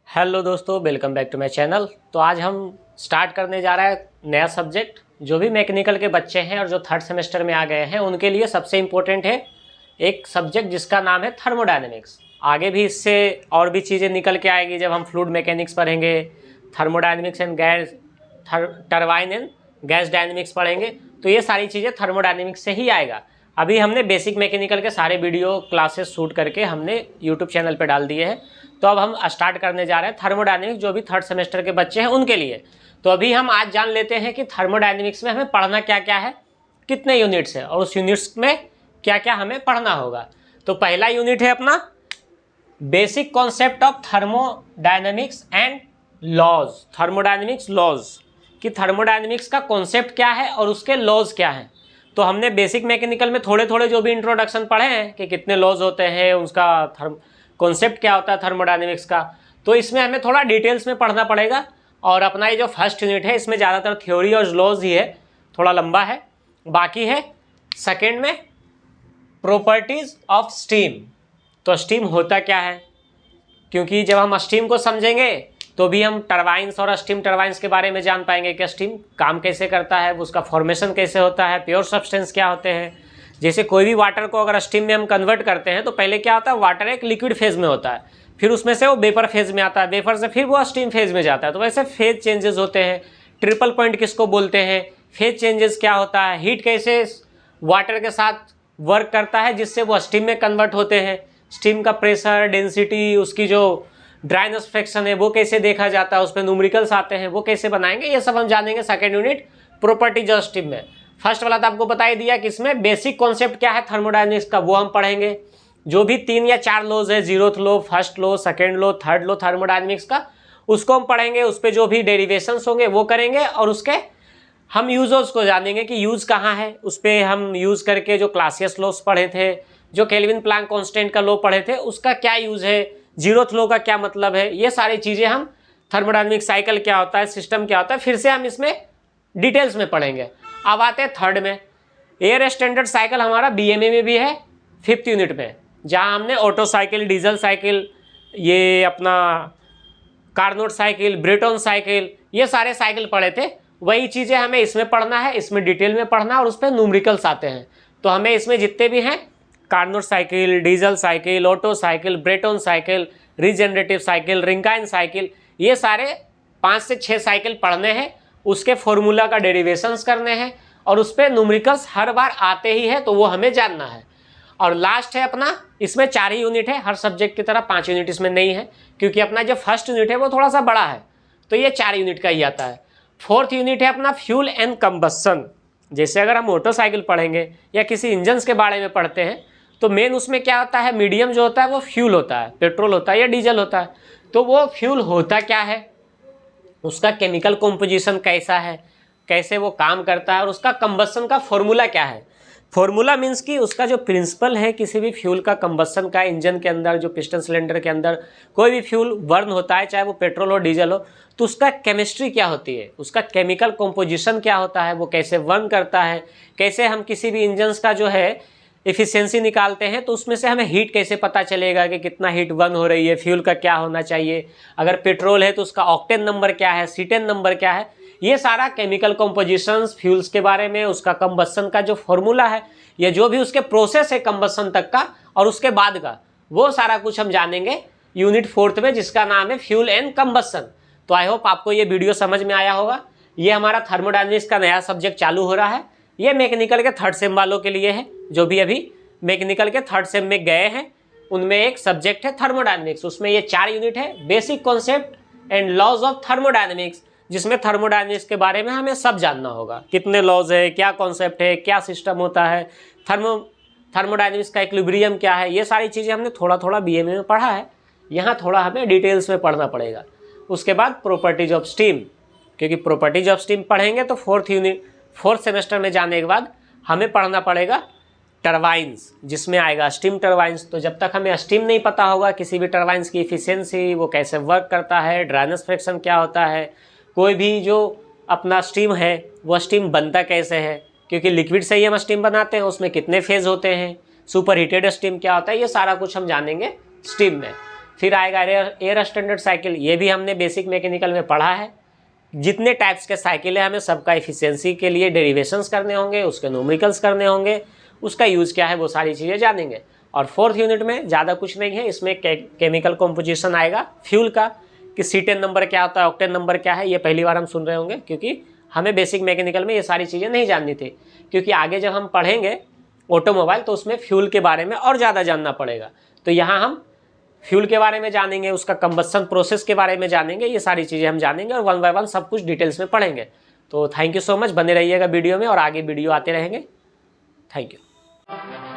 Hello दोस्तों, welcome back to my channel. तो आज हम स्टार्ट करने जा रहे हैं नया सब्जेक्ट। जो भी मैकेनिकल के बच्चे हैं और जो थर्ड सेमेस्टर में आ गए हैं उनके लिए सबसे इम्पोर्टेंट है एक सब्जेक्ट जिसका नाम है थर्मोडायनेमिक्स। आगे भी इससे और भी चीज़ें निकल के आएगी जब हम फ्लूइड मैकेनिक्स पढ़ेंगे, thermodynamics and gas turbine and gas dynamics पढ़ेंगे, तो ये सारी चीज़ें थर्मोडायनेमिक्स से ही आएगा। अभी हमने बेसिक मैकेनिकल के सारे वीडियो क्लासेस शूट करके हमने यूट्यूब चैनल पे डाल दिए हैं। तो अब हम स्टार्ट करने जा रहे हैं थर्मोडायनेमिक्स, जो भी थर्ड सेमेस्टर के बच्चे हैं उनके लिए। तो अभी हम आज जान लेते हैं कि थर्मोडायनेमिक्स में हमें पढ़ना क्या क्या है, कितने यूनिट्स है और उस यूनिट्स में क्या क्या हमें पढ़ना होगा। तो पहला यूनिट है अपना basic concept of thermodynamics and laws. Thermodynamics laws कि थर्मोडायनेमिक्स का कॉन्सेप्ट क्या है और उसके लॉज क्या हैं। तो हमने बेसिक मैकेनिकल में थोड़े थोड़े जो भी इंट्रोडक्शन पढ़े हैं कि कितने लॉज होते हैं, उसका कॉन्सेप्ट क्या होता है थर्मोडायनेमिक्स का, तो इसमें हमें थोड़ा डिटेल्स में पढ़ना पड़ेगा। और अपना ये जो फर्स्ट यूनिट है इसमें ज़्यादातर थ्योरी और लॉज ही है, थोड़ा लंबा है। बाकी है सेकेंड में प्रॉपर्टीज ऑफ स्टीम। तो स्टीम होता क्या है, क्योंकि जब हम स्टीम को समझेंगे तो भी हम टरबाइंस और स्टीम टरबाइंस के बारे में जान पाएंगे कि स्टीम काम कैसे करता है, उसका फॉर्मेशन कैसे होता है, प्योर सब्सटेंस क्या होते हैं। जैसे कोई भी वाटर को अगर स्टीम में हम कन्वर्ट करते हैं तो पहले क्या होता है, वाटर एक लिक्विड फेज में होता है, फिर उसमें से वो वेपर फेज में आता है, वेपर से फिर वो स्टीम फेज में जाता है। तो वैसे फेज चेंजेस होते हैं। ट्रिपल पॉइंट किसको बोलते हैं, फेज चेंजेस क्या होता है, हीट कैसे वाटर के साथ वर्क करता है जिससे वो स्टीम में कन्वर्ट होते हैं, स्टीम का प्रेशर, डेंसिटी, उसकी जो ड्राइनेस फ्रैक्शन है वो कैसे देखा जाता है, उसमें न्यूमेरिकल्स आते हैं वो कैसे बनाएंगे, ये सब हम जानेंगे second unit properties of steam में। फर्स्ट वाला तो आपको बता ही दिया कि इसमें बेसिक कॉन्सेप्ट क्या है थर्मोडायनेमिक्स का, वो हम पढ़ेंगे। जो भी 3 या 4 लॉज है, zeroth law, first law, second law, third law thermodynamics का, उसको हम पढ़ेंगे। उस पर जो भी डेरिवेशंस होंगे वो करेंगे और उसके हम यूजर्स को जानेंगे कि यूज़ कहाँ है। उस पर हम यूज़ करके जो क्लासियस लॉस पढ़े थे, जो केल्विन प्लैंक कांस्टेंट का लॉ पढ़े थे, उसका क्या यूज़ है, जीरोथ लॉ का क्या मतलब है, ये सारी चीज़ें हम थर्मोडायनेमिक साइकिल क्या होता है, सिस्टम क्या होता है, फिर से हम इसमें डिटेल्स में पढ़ेंगे। अब आते हैं थर्ड में। एयर स्टैंडर्ड साइकिल हमारा बीएमए में भी है 5th यूनिट में, जहाँ हमने ऑटो साइकिल, डीजल साइकिल, ये अपना कार्नोट साइकिल, ब्रेटन साइकिल, ये सारे साइकिल पढ़े थे। वही चीज़ें हमें इसमें पढ़ना है, इसमें डिटेल में पढ़ना है और उस पर न्यूमेरिकल्स आते हैं। तो हमें इसमें जितने भी हैं Carnot cycle, diesel cycle, Otto cycle, Brayton cycle, regenerative cycle, Rankine cycle, ये सारे 5 से 6 साइकिल पढ़ने हैं। उसके फॉर्मूला का डेरिवेशंस करने हैं और उस पर न्यूमेरिकल्स हर बार आते ही है, तो वो हमें जानना है। और लास्ट है अपना, इसमें 4 ही यूनिट है, हर सब्जेक्ट की तरह 5 यूनिट इसमें नहीं है, क्योंकि अपना जो फर्स्ट यूनिट है वो थोड़ा सा बड़ा है, तो ये 4 यूनिट का ही आता है। 4th यूनिट है अपना फ्यूल एंड कंबस्शन। जैसे अगर हम मोटरसाइकिल पढ़ेंगे या किसी इंजन्स के बारे में पढ़ते हैं तो मेन उसमें क्या होता है, मीडियम जो होता है वो फ्यूल होता है, पेट्रोल होता है या डीजल होता है। तो वो फ्यूल होता क्या है, उसका केमिकल कॉम्पोजिशन कैसा है, कैसे वो काम करता है और उसका कंबस्शन का फॉर्मूला क्या है। फॉर्मूला मीन्स कि उसका जो प्रिंसिपल है किसी भी फ्यूल का कंबस्शन का, इंजन के अंदर जो पिस्टन सिलेंडर के अंदर कोई भी फ्यूल बर्न होता है, चाहे वो पेट्रोल हो डीजल हो, तो उसका केमिस्ट्री क्या होती है, उसका केमिकल कॉम्पोजिशन क्या होता है, वो कैसे बर्न करता है, कैसे हम किसी भी इंजन्स का जो है एफिशिएंसी निकालते हैं, तो उसमें से हमें हीट कैसे पता चलेगा कि कितना हीट बर्न हो रही है, फ्यूल का क्या होना चाहिए, अगर पेट्रोल है तो उसका ऑक्टेन नंबर क्या है, सीटेन नंबर क्या है, ये सारा केमिकल कॉम्पोजिशंस फ्यूल्स के बारे में, उसका कंबस्शन का जो फॉर्मूला है, ये जो भी उसके प्रोसेस है कंबस्शन तक का और उसके बाद का, वो सारा कुछ हम जानेंगे यूनिट 4th में, जिसका नाम है फ्यूल एंड कंबस्शन। तो आई होप आपको ये वीडियो समझ में आया होगा। ये हमारा थर्मोडायनेमिक्स का नया सब्जेक्ट चालू हो रहा है। ये मैकेनिकल के 3rd सेम वालों के लिए है, जो भी अभी मैकेनिकल के 3rd सेम में गए हैं, उनमें एक सब्जेक्ट है थर्मोडायनेमिक्स। उसमें ये 4 यूनिट है, basic concept and laws of thermodynamics, जिसमें थर्मोडायनेमिक्स के बारे में हमें सब जानना होगा, कितने लॉज है, क्या कॉन्सेप्ट है, क्या सिस्टम होता है, थर्मोडायनेमिक्स का इक्विलिब्रियम क्या है, ये सारी चीज़ें हमने थोड़ा थोड़ा बीएमए में पढ़ा है। यहाँ थोड़ा हमें डिटेल्स में पढ़ना पड़ेगा। उसके बाद प्रॉपर्टीज ऑफ स्टीम, क्योंकि प्रॉपर्टीज ऑफ स्टीम पढ़ेंगे तो 4th सेमेस्टर में जाने के बाद हमें पढ़ना पड़ेगा टरबाइंस, जिसमें आएगा स्टीम टरबाइंस। तो जब तक हमें स्टीम नहीं पता होगा, किसी भी टरबाइंस की इफिशियंसी, वो कैसे वर्क करता है, ड्राइनेस फ्रैक्शन क्या होता है, कोई भी जो अपना स्टीम है वो स्टीम बनता कैसे है, क्योंकि लिक्विड से ही हम स्टीम बनाते हैं, उसमें कितने फेज होते हैं, सुपर हीटेड स्टीम क्या होता है, ये सारा कुछ हम जानेंगे स्टीम में। फिर आएगा एयर स्टैंडर्ड साइकिल, ये भी हमने बेसिक मैकेनिकल में पढ़ा है। जितने टाइप्स के साइकिल है हमें सबका एफिशिएंसी के लिए डेरिवेशंस करने होंगे, उसके न्यूमेरिकल्स करने होंगे, उसका यूज़ क्या है वो सारी चीज़ें जानेंगे। और 4th यूनिट में ज़्यादा कुछ नहीं है, इसमें केमिकल कॉम्पोजिशन आएगा फ्यूल का, कि C10 नंबर क्या होता है, ऑक्टेन नंबर क्या है, ये पहली बार हम सुन रहे होंगे, क्योंकि हमें बेसिक मैकेनिकल में ये सारी चीज़ें नहीं जाननी थी। क्योंकि आगे जब हम पढ़ेंगे ऑटोमोबाइल तो उसमें फ्यूल के बारे में और ज़्यादा जानना पड़ेगा। तो यहाँ हम फ्यूल के बारे में जानेंगे, उसका कंबस्शन प्रोसेस के बारे में जानेंगे, ये सारी चीज़ें हम जानेंगे और 1 बाय 1 सब कुछ डिटेल्स में पढ़ेंगे। तो थैंक यू सो मच, बने रहिएगा वीडियो में और आगे वीडियो आते रहेंगे। Thank you.